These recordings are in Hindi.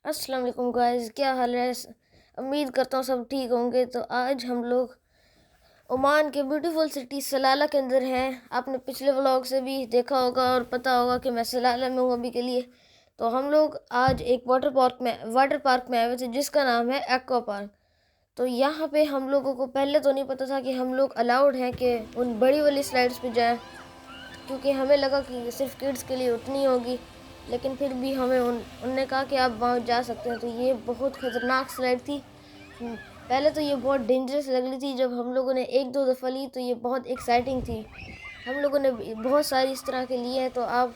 अस्सलाम वालेकुम गाइस, क्या हाल है। उम्मीद करता हूँ सब ठीक होंगे। तो आज हम लोग ओमान के ब्यूटीफुल सिटी सलाला के अंदर हैं। आपने पिछले व्लॉग से भी देखा होगा और पता होगा कि मैं सलाला में हूँ अभी के लिए। तो हम लोग आज एक वाटर पार्क में आए हुए थे जिसका नाम है एक्वा पार्क। तो यहाँ पे हम लोगों को पहले तो नहीं पता था कि हम लोग अलाउड हैं कि उन बड़ी वाली स्लाइड्स पे जाएं, क्योंकि हमें लगा कि सिर्फ किड्स के लिए उतनी होगी। लेकिन फिर भी हमें उनने कहा कि आप वहाँ जा सकते हैं। तो ये बहुत ख़तरनाक स्लाइड थी। पहले तो ये बहुत डेंजरस लग रही थी। जब हम लोगों ने एक दो दफ़ा ली तो ये बहुत एक्साइटिंग थी। हम लोगों ने बहुत सारी इस तरह के लिए हैं। तो आप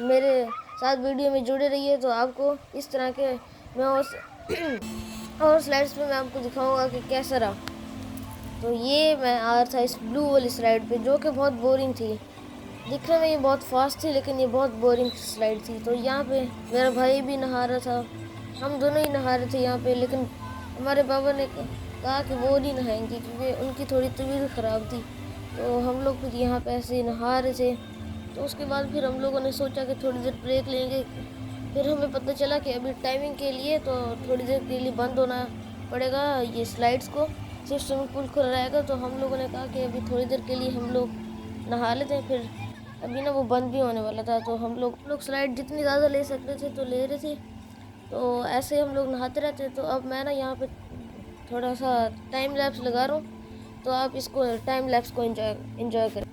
मेरे साथ वीडियो में जुड़े रहिए, तो आपको इस तरह के मैं और स्लाइड्स पे मैं आपको दिखाऊंगा कि कैसा रहा। तो ये मैं आ रहा था इस ब्लू वाली स्लाइड पे, जो कि बहुत बोरिंग थी। दिखने में ये बहुत फास्ट थी लेकिन ये बहुत बोरिंग स्लाइड थी। तो यहाँ पे मेरा भाई भी नहा रहा था, हम दोनों ही नहा रहे थे यहाँ पे। लेकिन हमारे पापा ने कहा कि वो नहीं नहाएंगे क्योंकि उनकी थोड़ी तबीयत ख़राब थी। तो हम लोग फिर यहाँ पे ऐसे ही नहा रहे थे। तो उसके बाद फिर हम लोगों ने सोचा कि थोड़ी देर ब्रेक लेंगे। फिर हमें पता चला कि अभी टाइमिंग के लिए तो थोड़ी देर के लिए बंद होना पड़ेगा ये स्लाइड्स को, सिर्फ स्विमिंग पूल खुला रहेगा। तो हम लोगों ने कहा कि अभी थोड़ी देर के लिए हम लोग नहा लेते हैं, फिर अभी ना वो बंद भी होने वाला था। तो हम लोग स्लाइड जितनी ज़्यादा ले सकते थे तो ले रहे थे। तो ऐसे हम लोग नहाते रहते। तो अब मैं ना यहाँ पे थोड़ा सा टाइम लैप्स लगा रहा हूँ, तो आप इसको टाइम लैप्स को एंजॉय करें।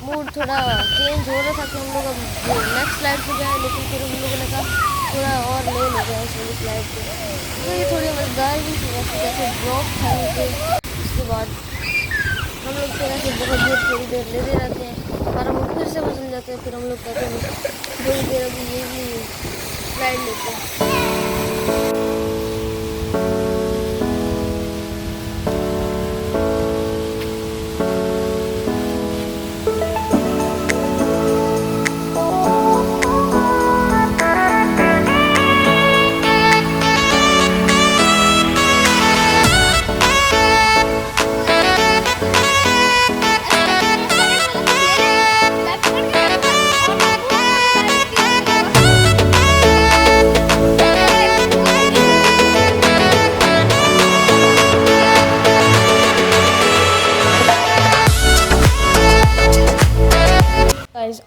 मूड थोड़ा चेंज हो रहा था कि हम लोग अब नेक्स्ट स्लाइड पे जाएं, लेकिन फिर हम लोगों ने कहा थोड़ा और ले लेते हैं इस वाली स्लाइड पे। तो ये थोड़ी मज़ेदार भी थी वैसे, जैसे ड्रॉप था नीचे। उसके बाद हम लोग फिर ऐसे बहुत देर थोड़ी देर लेते रहते हैं, हमारा मूड फिर से बदल जाते हैं। फिर हम लोग कहते हैं थोड़ी देर अभी ये भी स्लाइड लेते हैं।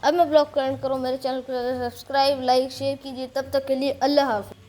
अब मैं ब्लॉग करंट करूँ, मेरे चैनल को सब्सक्राइब लाइक शेयर कीजिए। तब तक के लिए अल्लाह हाफ़िज़।